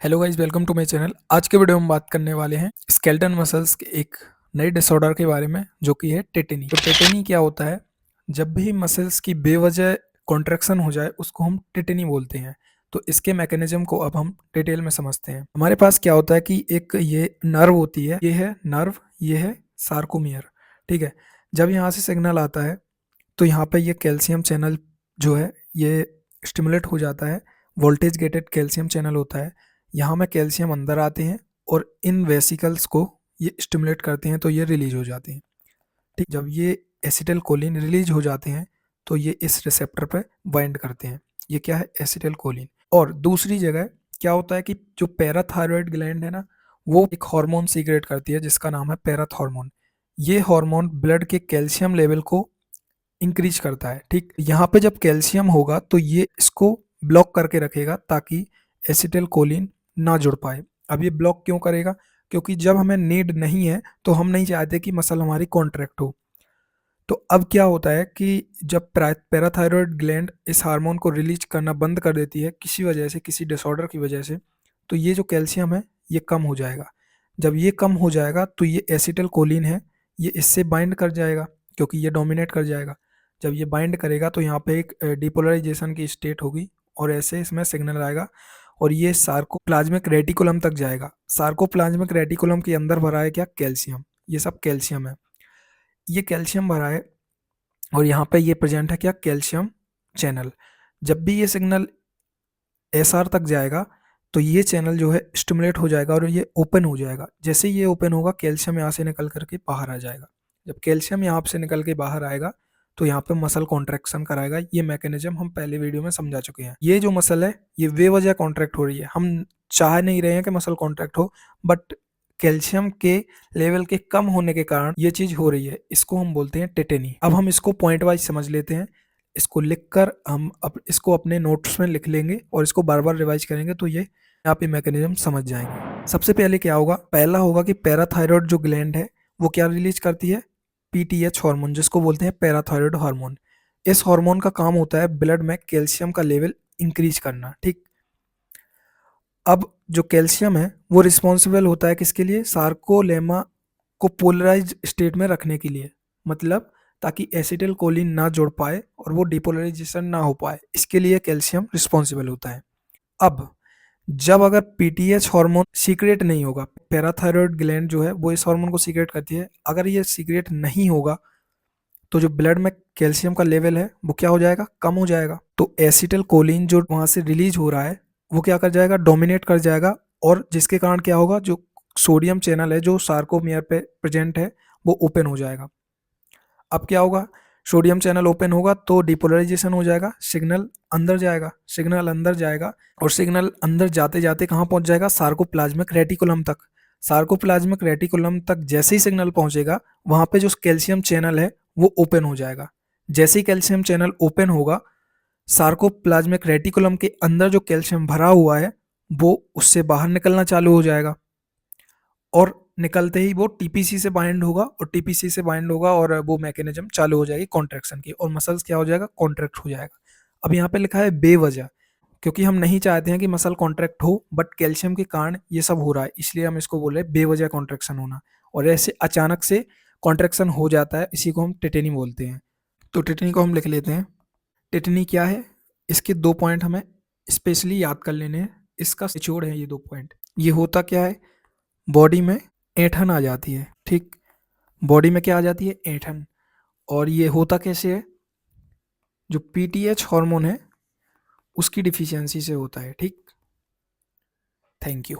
Hello guys, welcome to my channel. आज के video में हम बात करने वाले हैं स्केलेटन मसल्स के एक नए डिसऑर्डर के बारे में, जो कि है टेटेनी। तो टेटेनी क्या होता है? जब भी मसल्स की बेवजह कॉन्ट्रैक्शन हो जाए उसको हम टेटेनी बोलते हैं। तो इसके मैकेनिज्म को अब हम डिटेल में समझते हैं। हमारे पास क्या होता है कि एक ये नर्व होती है, ये है नर्व, ये है सार्कोमियर। ठीक है। जब यहाँ से सिग्नल आता है तो यहाँ पे ये कैल्शियम चैनल जो है ये स्टिमुलेट हो जाता है। वोल्टेज गेटेड कैल्शियम चैनल होता है। यहाँ में कैल्शियम अंदर आते हैं और इन वेसिकल्स को ये स्टिमुलेट करते हैं तो ये रिलीज हो जाते हैं। ठीक, जब ये एसिटिल कोलिन रिलीज हो जाते हैं तो ये इस रिसेप्टर पे बाइंड करते हैं। ये क्या है? Acetylcholine. और दूसरी जगह क्या होता है कि जो पैराथायरॉयड ग्लैंड है ना, वो एक हार्मोन सीक्रेट करती है जिसका नाम है पैराथॉर्मोन। ये हार्मोन ब्लड के कैल्शियम लेवल को इंक्रीज करता है। ठीक, यहाँ पे जब कैल्शियम होगा तो ये इसको ब्लॉक करके रखेगा ताकि एसिटिल कोलिन ना जुड़ पाए। अब ये ब्लॉक क्यों करेगा? क्योंकि जब हमें नीड नहीं है तो हम नहीं चाहते कि मसल हमारी कॉन्ट्रैक्ट हो। तो अब क्या होता है कि जब पैराथायरॉयड ग्लैंड इस हार्मोन को रिलीज करना बंद कर देती है किसी वजह से, किसी डिसऑर्डर की वजह से, तो ये जो कैल्शियम है ये कम हो जाएगा। जब ये कम हो जाएगा तो ये एसिटिल कोलिन है, ये इससे बाइंड कर जाएगा क्योंकि ये डोमिनेट कर जाएगा। जब ये बाइंड करेगा तो यहाँ पे एक डिपोलराइजेशन की स्टेट होगी और ऐसे इसमें सिग्नल आएगा और ये सार्कोप्लाज्मिक रेटिकुलम तक जाएगा। सार्कोप्लाज्मिक रेटिकुलम के अंदर भरा है क्या? कैल्शियम। ये सब कैल्शियम है, ये कैल्शियम भरा है और यहाँ पे ये प्रेजेंट है क्या? Calcium channel. जब भी ये सिग्नल एसआर तक जाएगा तो ये चैनल जो है स्टिमुलेट हो जाएगा और ये ओपन हो जाएगा। जैसे ही ये ओपन होगा कैल्शियम यहाँ से निकल करके बाहर आ जाएगा। जब कैल्शियम यहाँ से निकल के बाहर आएगा तो यहाँ पे मसल कॉन्ट्रैक्शन कराएगा। ये मैकेनिज्म हम पहले वीडियो में समझा चुके हैं। ये जो मसल है ये बेवजह कॉन्ट्रैक्ट हो रही है, हम चाह नहीं रहे हैं कि मसल कॉन्ट्रैक्ट हो, बट कैल्शियम के लेवल के कम होने के कारण ये चीज हो रही है। इसको हम बोलते हैं टेटेनी। अब हम इसको पॉइंट वाइज समझ लेते हैं। इसको लिखकर हम इसको अपने नोट्स में लिख लेंगे और इसको बार बार रिवाइज करेंगे तो ये आप ये मैकेनिज्म समझ जाएंगे। सबसे पहले क्या होगा? पहला होगा कि पैराथायरॉयड जो ग्लैंड है वो क्या रिलीज करती है? पीटीएच हार्मोन, जिसको बोलते हैं पैराथायरॉयड हार्मोन। इस हार्मोन का काम होता है ब्लड में कैल्शियम का लेवल इंक्रीज करना। ठीक, अब जो कैल्शियम है वो रिस्पॉन्सिबल होता है किसके लिए? सार्कोलेमा को पोलराइज स्टेट में रखने के लिए, मतलब ताकि एसिटिल कोलिन ना जुड़ पाए और वो डिपोलराइजेशन ना हो पाए, इसके लिए कैल्शियम रिस्पॉन्सिबल होता है। अब जब अगर पीटीएच हार्मोन सीक्रेट नहीं होगा, पैराथायरॉयड ग्लैंड जो है वो इस हार्मोन को सीक्रेट करती है, अगर ये सीक्रेट नहीं होगा तो जो ब्लड में कैल्शियम का लेवल है वो क्या हो जाएगा? कम हो जाएगा। तो एसिटिल कोलिन जो वहां से रिलीज हो रहा है वो क्या कर जाएगा? डोमिनेट कर जाएगा और जिसके कारण क्या होगा? जो सोडियम चैनल है जो सार्कोमियर पे प्रेजेंट है वो ओपन हो जाएगा। अब क्या होगा? सोडियम चैनल ओपन होगा तो डिपोलराइजेशन हो जाएगा, सिग्नल अंदर जाएगा। सिग्नल अंदर जाएगा और सिग्नल अंदर जाते जाते कहाँ पहुंच जाएगा? सार्कोप्लाज्मिक रेटिकुलम तक। सार्कोप्लाज्मिक रेटिकुलम तक जैसे ही सिग्नल पहुंचेगा वहां पे जो कैल्शियम चैनल है वो ओपन हो जाएगा। जैसे ही कैल्शियम चैनल ओपन होगा सार्कोप्लाज्मिक रेटिकुलम के अंदर जो कैल्शियम भरा हुआ है वो उससे बाहर निकलना चालू हो जाएगा और निकलते ही वो टीपीसी से बाइंड होगा और टीपीसी से बाइंड होगा और वो मैकेनिज्म चालू हो जाएगी कॉन्ट्रैक्शन की और मसल्स क्या हो जाएगा? कॉन्ट्रैक्ट हो जाएगा। अब यहाँ पे लिखा है बेवजह, क्योंकि हम नहीं चाहते हैं कि मसल कॉन्ट्रैक्ट हो, बट कैल्शियम के कारण ये सब हो रहा है, इसलिए हम इसको बोल रहे हैं बेवजह कॉन्ट्रैक्शन होना। और ऐसे अचानक से कॉन्ट्रैक्शन हो जाता है, इसी को हम टेटेनी बोलते हैं। तो टेटेनी को हम लिख लेते हैं। टेटेनी क्या है? इसके 2 पॉइंट हमें स्पेशली याद कर लेने हैं। इसका निचोड़ है ये 2 पॉइंट। ये होता क्या है? बॉडी में ऐंठन आ जाती है। ठीक, बॉडी में क्या आ जाती है? ऐंठन। और ये होता कैसे है? जो पीटीएच हार्मोन है उसकी डिफिशियंसी से होता है। ठीक, थैंक यू।